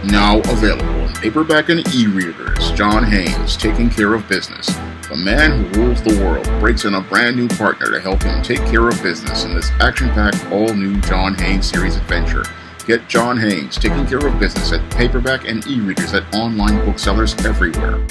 Now available in paperback and e-readers, John Haynes, Taking Care of Business. The man who rules the world breaks in a brand new partner to help him take care of business in this action-packed, all-new John Haynes series adventure. Get John Haynes, Taking Care of Business at paperback and e-readers at online booksellers everywhere.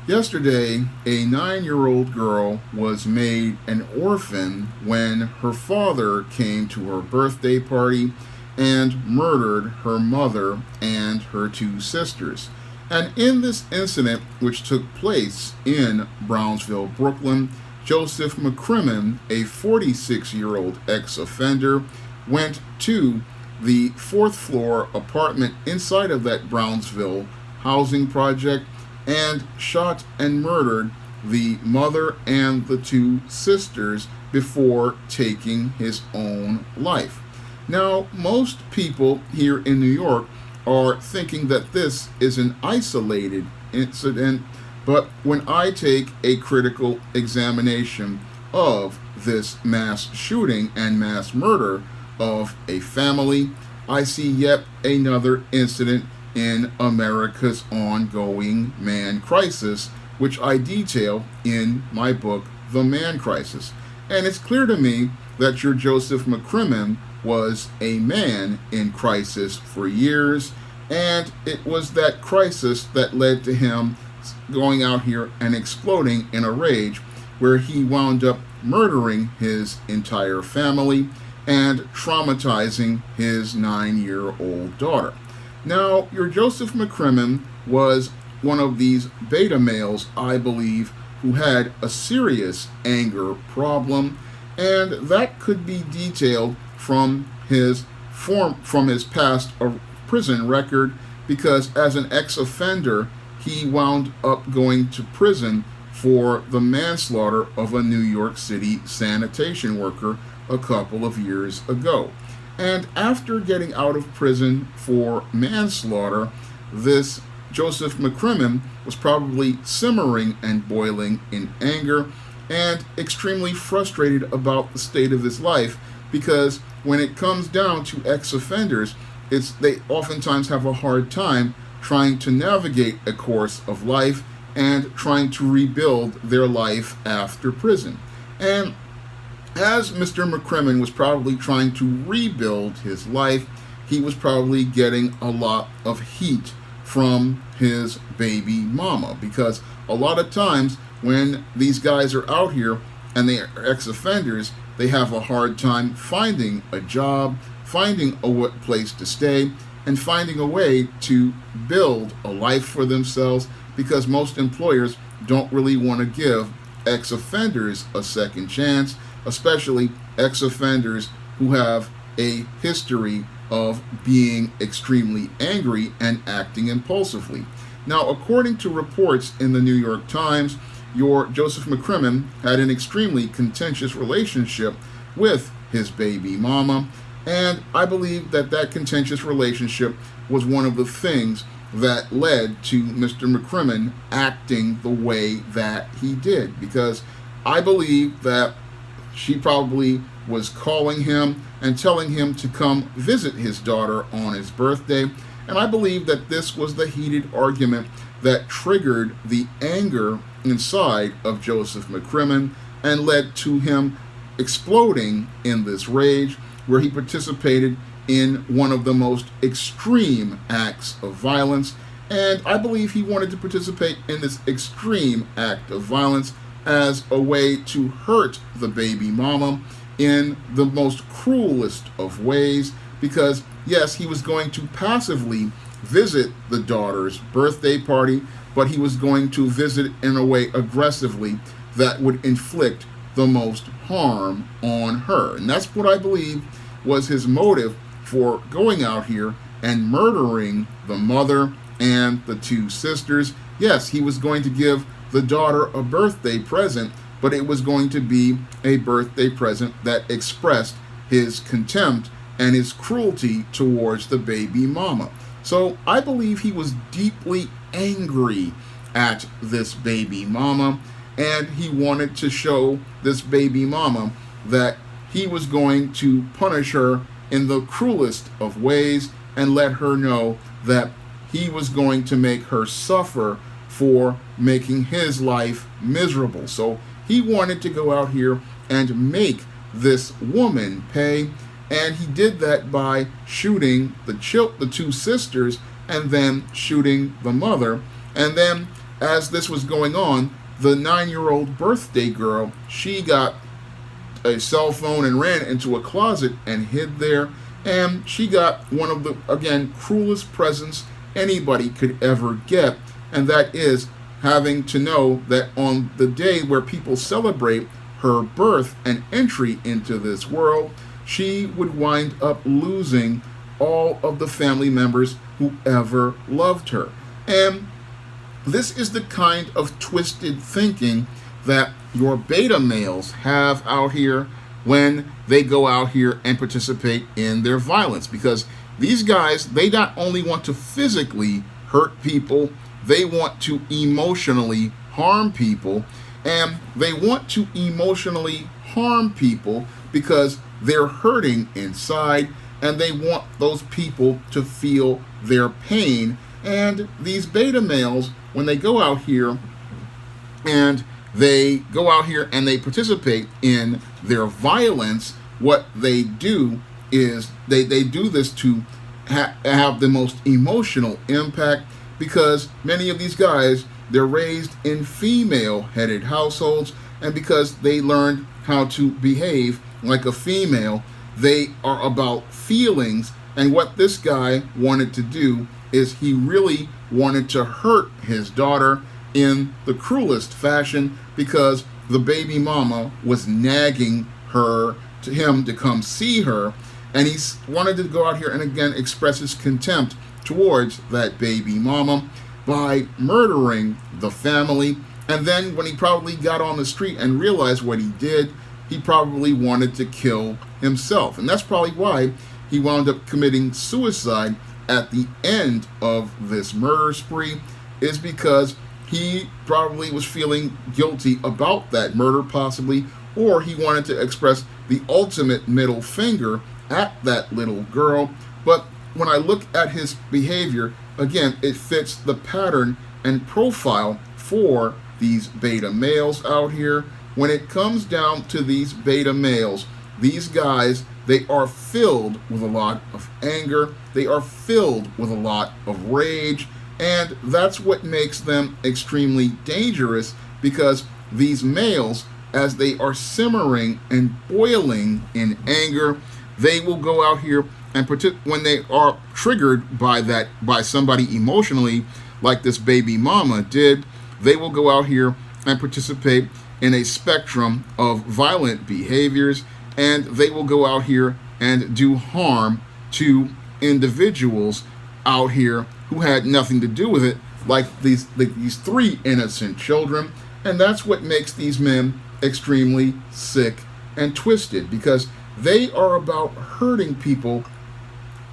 Yesterday, a 9-year-old girl was made an orphan when her father came to her birthday party and murdered her mother and her 2 sisters. And in this incident, which took place in Brownsville, Brooklyn, Joseph Mccrimmon, a 46-year-old ex-offender, went to the 4th floor apartment inside of that Brownsville housing project and shot and murdered the mother and the 2 sisters before taking his own life. Now, most people here in New York are thinking that this is an isolated incident, but when I take a critical examination of this mass shooting and mass murder of a family, I see yet another incident in America's ongoing man crisis, which I detail in my book, The Man Crisis. And it's clear to me that your Joseph Mccrimmon was a man in crisis for years, and it was that crisis that led to him going out here and exploding in a rage, where he wound up murdering his entire family and traumatizing his 9-year-old daughter. Now, your Joseph Mccrimmon was one of these beta males, I believe, who had a serious anger problem, and that could be detailed from his past prison record, because as an ex-offender, he wound up going to prison for the manslaughter of a New York City sanitation worker a couple of years ago. And after getting out of prison for manslaughter, this Joseph Mccrimmon was probably simmering and boiling in anger and extremely frustrated about the state of his life, because when it comes down to ex-offenders, they oftentimes have a hard time trying to navigate a course of life and trying to rebuild their life after prison. And as Mr. Mccrimmon was probably trying to rebuild his life, he was probably getting a lot of heat from his baby mama, because a lot of times when these guys are out here and they are ex-offenders, they have a hard time finding a job, finding a place to stay, and finding a way to build a life for themselves, because most employers don't really want to give ex-offenders a second chance, especially ex-offenders who have a history of being extremely angry and acting impulsively. Now, according to reports in the New York Times, your Joseph Mccrimmon had an extremely contentious relationship with his baby mama, and I believe that that contentious relationship was one of the things that led to Mr. Mccrimmon acting the way that he did, because I believe that she probably was calling him and telling him to come visit his daughter on his birthday. And I believe that this was the heated argument that triggered the anger inside of Joseph Mccrimmon and led to him exploding in this rage, where he participated in one of the most extreme acts of violence. And I believe he wanted to participate in this extreme act of violence as a way to hurt the baby mama in the most cruelest of ways, because yes, he was going to passively visit the daughter's birthday party, but he was going to visit in a way aggressively that would inflict the most harm on her. And that's what I believe was his motive for going out here and murdering the mother and the 2 sisters. Yes, he was going to give the daughter a birthday present, but it was going to be a birthday present that expressed his contempt and his cruelty towards the baby mama. So I believe he was deeply angry at this baby mama, and he wanted to show this baby mama that he was going to punish her in the cruelest of ways and let her know that he was going to make her suffer for making his life miserable. So he wanted to go out here and make this woman pay, and he did that by shooting the two sisters and then shooting the mother. And then as this was going on, the 9-year-old birthday girl, she got a cell phone and ran into a closet and hid there. And she got one of the, again, cruelest presents anybody could ever get. And that is having to know that on the day where people celebrate her birth and entry into this world, she would wind up losing all of the family members who ever loved her. And this is the kind of twisted thinking that your beta males have out here when they go out here and participate in their violence. Because these guys, they not only want to physically hurt people, they want to emotionally harm people. And they want to emotionally harm people because they're hurting inside, and they want those people to feel their pain. And these beta males, when they go out here and they participate in their violence, what they do is they do this to have the most emotional impact, because many of these guys, they're raised in female-headed households, and because they learned how to behave like a female, they are about feelings. And what this guy wanted to do is he really wanted to hurt his daughter in the cruelest fashion, because the baby mama was nagging him to come see her, and he wanted to go out here and again express his contempt towards that baby mama by murdering the family. And then when he probably got on the street and realized what he did, he probably wanted to kill himself. And that's probably why he wound up committing suicide at the end of this murder spree, is because he probably was feeling guilty about that murder, possibly, or he wanted to express the ultimate middle finger at that little girl. But when I look at his behavior, again, it fits the pattern and profile for these beta males out here. When it comes down to these beta males, these guys, they are filled with a lot of anger. They are filled with a lot of rage. And that's what makes them extremely dangerous, because these males, as they are simmering and boiling in anger, they will go out here and when they are triggered by somebody emotionally, like this baby mama did, they will go out here and participate in a spectrum of violent behaviors, and they will go out here and do harm to individuals out here who had nothing to do with it, like these three innocent children. And that's what makes these men extremely sick and twisted, because they are about hurting people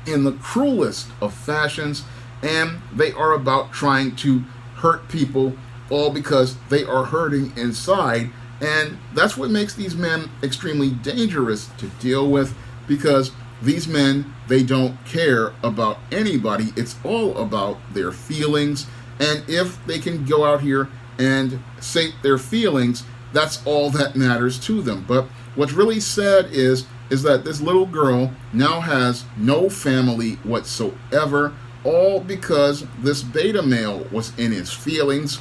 in the cruelest of fashions, and they are about trying to hurt people all because they are hurting inside. And that's what makes these men extremely dangerous to deal with, because these men, they don't care about anybody. It's all about their feelings. And if they can go out here and sate their feelings, that's all that matters to them. But what's really sad is that this little girl now has no family whatsoever, all because this beta male was in his feelings.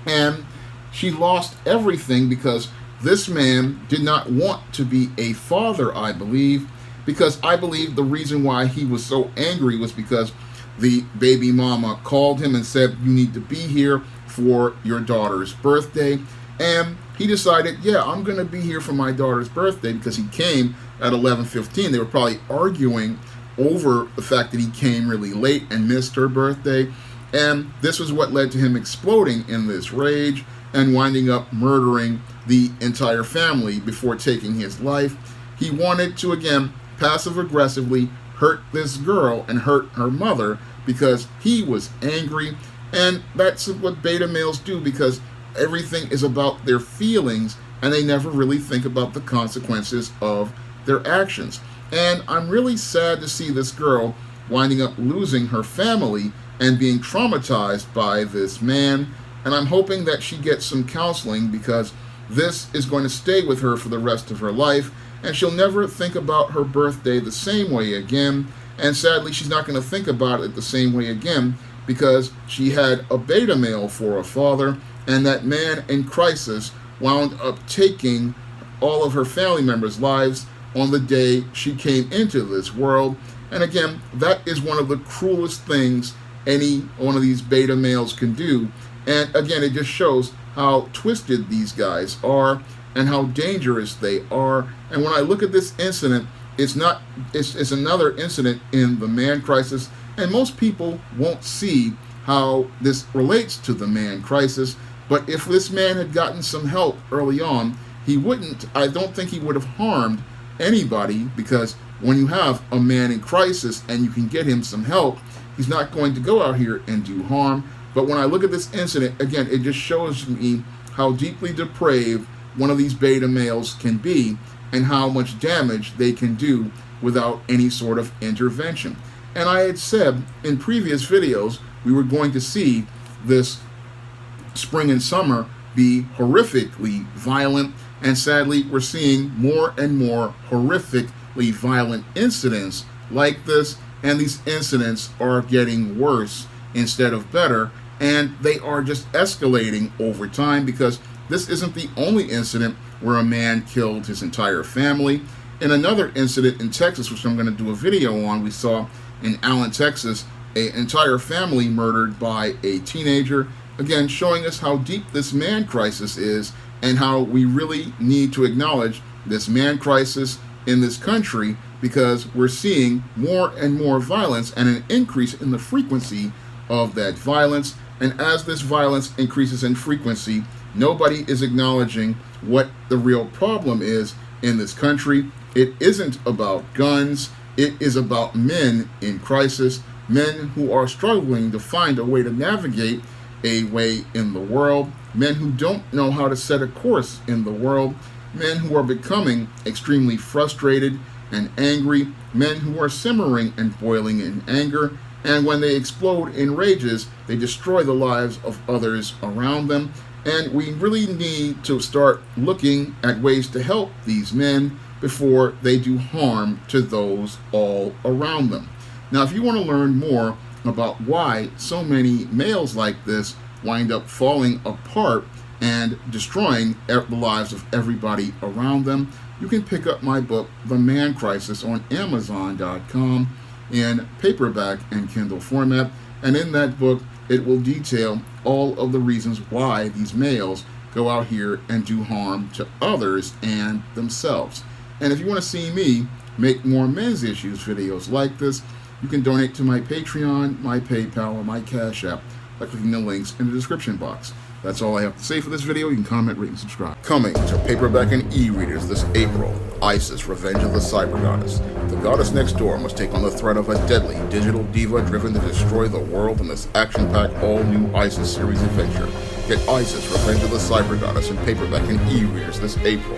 And she lost everything because this man did not want to be a father, I believe, because I believe the reason why he was so angry was because the baby mama called him and said, "You need to be here for your daughter's birthday." And he decided, yeah, I'm going to be here for my daughter's birthday, because he came at 11:15. They were probably arguing over the fact that he came really late and missed her birthday. And this was what led to him exploding in this rage and winding up murdering the entire family before taking his life. He wanted to, again, passive-aggressively hurt this girl and hurt her mother because he was angry. And that's what beta males do, because everything is about their feelings, and they never really think about the consequences of their actions. And I'm really sad to see this girl winding up losing her family and being traumatized by this man. And I'm hoping that she gets some counseling, because this is going to stay with her for the rest of her life, and she'll never think about her birthday the same way again. And sadly, she's not going to think about it the same way again, because she had a beta male for a father, and that man in crisis wound up taking all of her family members' lives on the day she came into this world. And again, that is one of the cruelest things any one of these beta males can do. And again, it just shows how twisted these guys are and how dangerous they are. And when I look at this incident, it's another incident in the man crisis, and most people won't see how this relates to the man crisis. But if this man had gotten some help early on, I don't think he would have harmed anybody, because when you have a man in crisis and you can get him some help, he's not going to go out here and do harm. But when I look at this incident, again, it just shows me how deeply depraved one of these beta males can be, and how much damage they can do without any sort of intervention. And I had said in previous videos we were going to see this spring and summer be horrifically violent, and sadly we're seeing more and more horrifically violent incidents like this, and these incidents are getting worse instead of better, and they are just escalating over time, because this isn't the only incident where a man killed his entire family. In another incident in Texas, which I'm going to do a video on, we saw in Allen, Texas, an entire family murdered by a teenager. Again, showing us how deep this man crisis is, and how we really need to acknowledge this man crisis in this country, because we're seeing more and more violence and an increase in the frequency of that violence. And as this violence increases in frequency, nobody is acknowledging what the real problem is in this country. It isn't about guns. It is about men in crisis, men who are struggling to find a way to navigate a way in the world, men who don't know how to set a course in the world, men who are becoming extremely frustrated and angry, men who are simmering and boiling in anger, and when they explode in rages, they destroy the lives of others around them. And we really need to start looking at ways to help these men before they do harm to those all around them. Now, if you want to learn more about why so many males like this wind up falling apart and destroying the lives of everybody around them, you can pick up my book, The Man Crisis, on Amazon.com in paperback and Kindle format. And in that book, it will detail all of the reasons why these males go out here and do harm to others and themselves. And if you want to see me make more men's issues videos like this, you can donate to my Patreon, my PayPal, or my Cash App by clicking the links in the description box. That's all I have to say for this video. You can comment, rate, and subscribe. Coming to paperback and e-readers this April, Isis, Revenge of the Cyber Goddess. The goddess next door must take on the threat of a deadly digital diva driven to destroy the world in this action-packed all-new Isis series adventure. Get Isis, Revenge of the Cyber Goddess in paperback and e-readers this April.